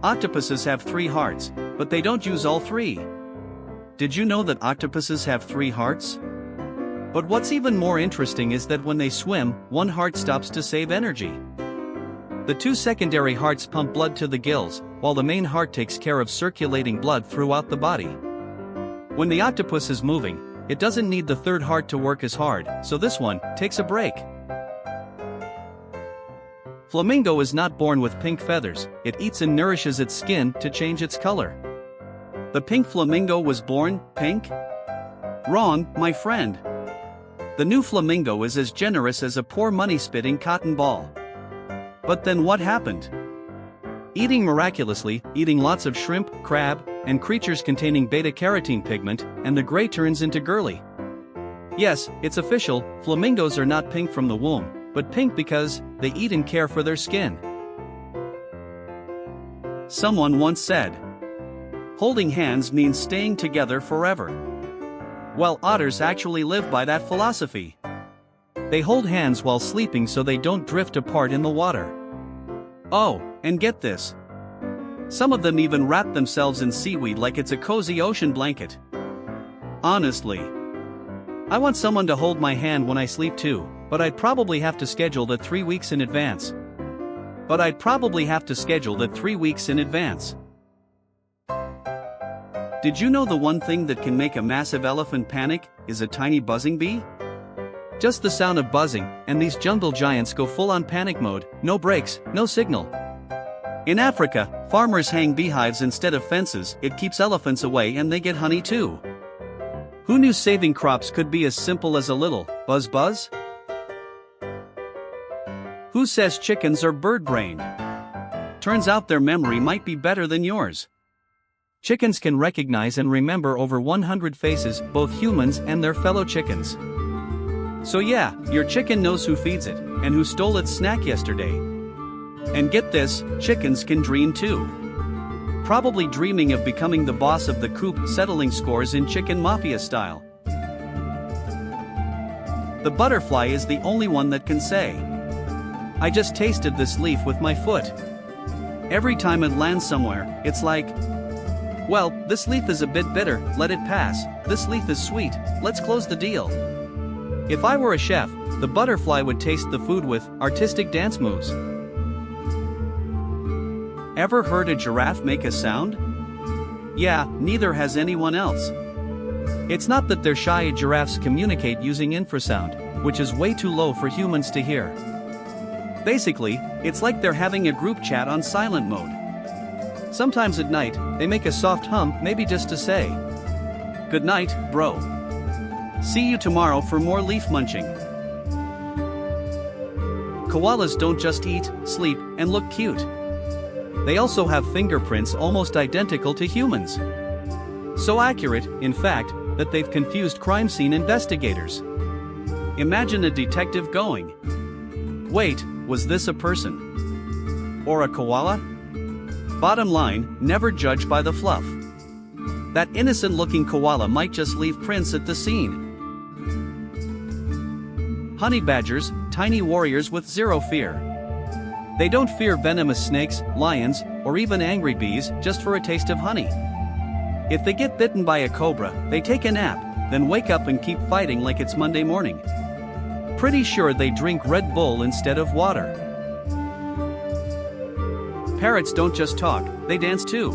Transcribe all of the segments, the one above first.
Octopuses have 3 hearts, but they don't use all 3. Did you know that octopuses have 3 hearts? But what's even more interesting is that when they swim, one heart stops to save energy. The 2 secondary hearts pump blood to the gills, while the main heart takes care of circulating blood throughout the body. When the octopus is moving, it doesn't need the 3rd heart to work as hard, so this one takes a break. Flamingo is not born with pink feathers, it eats and nourishes its skin to change its color. The pink flamingo was born pink? Wrong, my friend. The new flamingo is as generous as a poor money-spitting cotton ball. But then what happened? Eating lots of shrimp, crab, and creatures containing beta-carotene pigment, and the gray turns into girly. Yes, it's official, flamingos are not pink from the womb, but pink because they eat and care for their skin. Someone once said, holding hands means staying together forever. Well, otters actually live by that philosophy. They hold hands while sleeping so they don't drift apart in the water. Oh, and get this. Some of them even wrap themselves in seaweed like it's a cozy ocean blanket. Honestly, I want someone to hold my hand when I sleep too, but I'd probably have to schedule that 3 weeks in advance. Did you know the one thing that can make a massive elephant panic is a tiny buzzing bee? Just the sound of buzzing, and these jungle giants go full-on panic mode, no brakes, no signal. In Africa, farmers hang beehives instead of fences, it keeps elephants away and they get honey too. Who knew saving crops could be as simple as a little buzz buzz? Who says chickens are bird-brained? Turns out their memory might be better than yours. Chickens can recognize and remember over 100 faces, both humans and their fellow chickens. So yeah, your chicken knows who feeds it, and who stole its snack yesterday. And get this, chickens can dream too. Probably dreaming of becoming the boss of the coop, settling scores in chicken mafia style. The butterfly is the only one that can say, I just tasted this leaf with my foot. Every time it lands somewhere, it's like, well, this leaf is a bit bitter, let it pass. This leaf is sweet, let's close the deal. If I were a chef, the butterfly would taste the food with artistic dance moves. Ever heard a giraffe make a sound? Yeah, neither has anyone else. It's not that they're shy, giraffes communicate using infrasound, which is way too low for humans to hear. Basically, it's like they're having a group chat on silent mode. Sometimes at night, they make a soft hum, maybe just to say, good night, bro. See you tomorrow for more leaf munching. Koalas don't just eat, sleep, and look cute. They also have fingerprints almost identical to humans. So accurate, in fact, that they've confused crime scene investigators. Imagine a detective going, wait, was this a person? Or a koala? Bottom line, never judge by the fluff. That innocent-looking koala might just leave prints at the scene. Honey badgers, tiny warriors with zero fear. They don't fear venomous snakes, lions, or even angry bees just for a taste of honey. If they get bitten by a cobra, they take a nap, then wake up and keep fighting like it's Monday morning. Pretty sure they drink Red Bull instead of water. Parrots don't just talk, they dance too.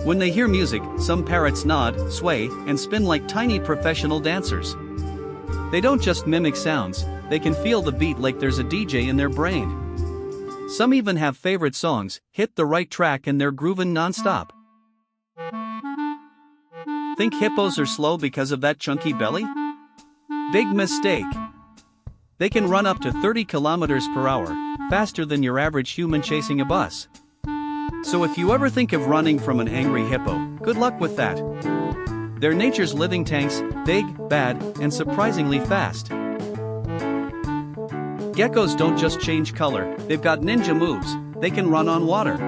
When they hear music, some parrots nod, sway, and spin like tiny professional dancers. They don't just mimic sounds, they can feel the beat like there's a DJ in their brain. Some even have favorite songs, hit the right track and they're grooving non-stop. Think hippos are slow because of that chunky belly? Big mistake. They can run up to 30 kilometers per hour, faster than your average human chasing a bus. So if you ever think of running from an angry hippo, good luck with that. They're nature's living tanks, big, bad, and surprisingly fast. Geckos don't just change color, they've got ninja moves, they can run on water.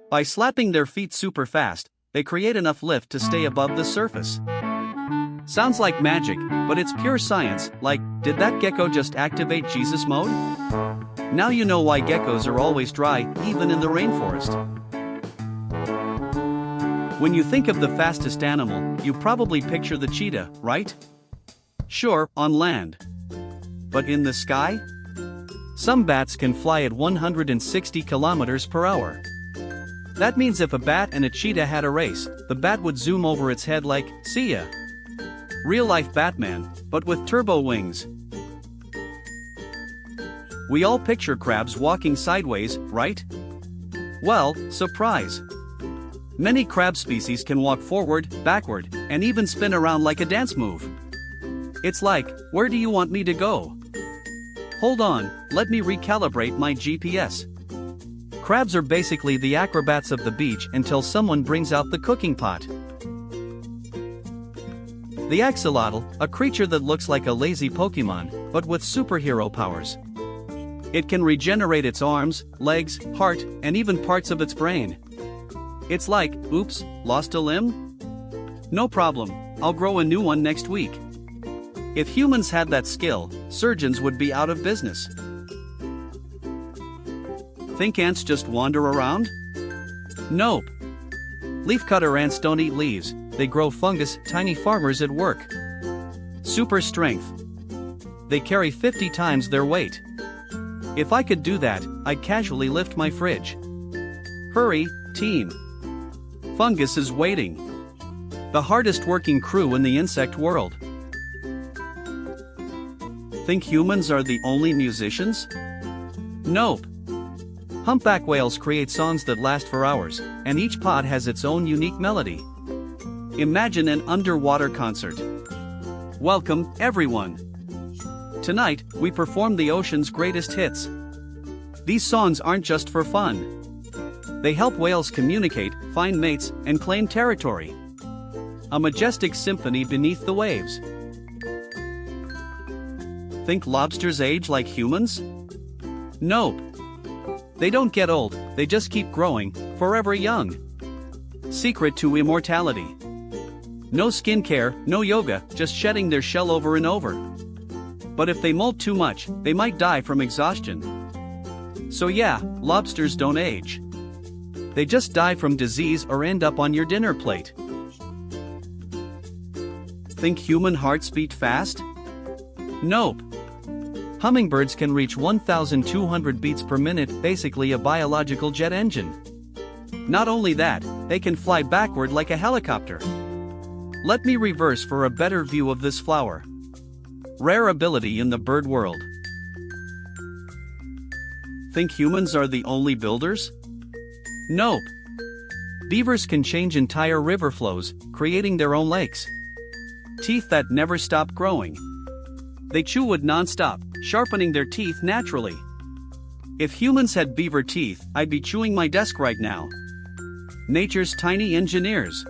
By slapping their feet super fast, they create enough lift to stay above the surface. Sounds like magic, but it's pure science, like, did that gecko just activate Jesus mode? Now you know why geckos are always dry, even in the rainforest. When you think of the fastest animal, you probably picture the cheetah, right? Sure, on land. But in the sky? Some bats can fly at 160 kilometers per hour. That means if a bat and a cheetah had a race, the bat would zoom over its head like, "See ya." Real-life Batman, but with turbo wings. We all picture crabs walking sideways, right? Well, surprise. Many crab species can walk forward, backward, and even spin around like a dance move. It's like, where do you want me to go? Hold on, let me recalibrate my GPS. Crabs are basically the acrobats of the beach until someone brings out the cooking pot. The axolotl, a creature that looks like a lazy Pokemon, but with superhero powers. It can regenerate its arms, legs, heart, and even parts of its brain. It's like, oops, lost a limb? No problem, I'll grow a new one next week. If humans had that skill, surgeons would be out of business. Think ants just wander around? Nope. Leafcutter ants don't eat leaves, they grow fungus, tiny farmers at work. Super strength. They carry 50 times their weight. If I could do that, I'd casually lift my fridge. Hurry, team. Fungus is waiting. The hardest working crew in the insect world. Think humans are the only musicians? Nope. Humpback whales create songs that last for hours, and each pod has its own unique melody. Imagine an underwater concert. Welcome, everyone. Tonight, we perform the ocean's greatest hits. These songs aren't just for fun. They help whales communicate, find mates, and claim territory. A majestic symphony beneath the waves. Think lobsters age like humans? Nope. They don't get old, they just keep growing, forever young. Secret to immortality. No skincare, no yoga, just shedding their shell over and over. But if they molt too much, they might die from exhaustion. So yeah, lobsters don't age. They just die from disease or end up on your dinner plate. Think human hearts beat fast? Nope. Hummingbirds can reach 1,200 beats per minute, basically a biological jet engine. Not only that, they can fly backward like a helicopter. Let me reverse for a better view of this flower. Rare ability in the bird world. Think humans are the only builders? Nope. Beavers can change entire river flows, creating their own lakes. Teeth that never stop growing. They chew wood non-stop, sharpening their teeth naturally. If humans had beaver teeth, I'd be chewing my desk right now. Nature's tiny engineers.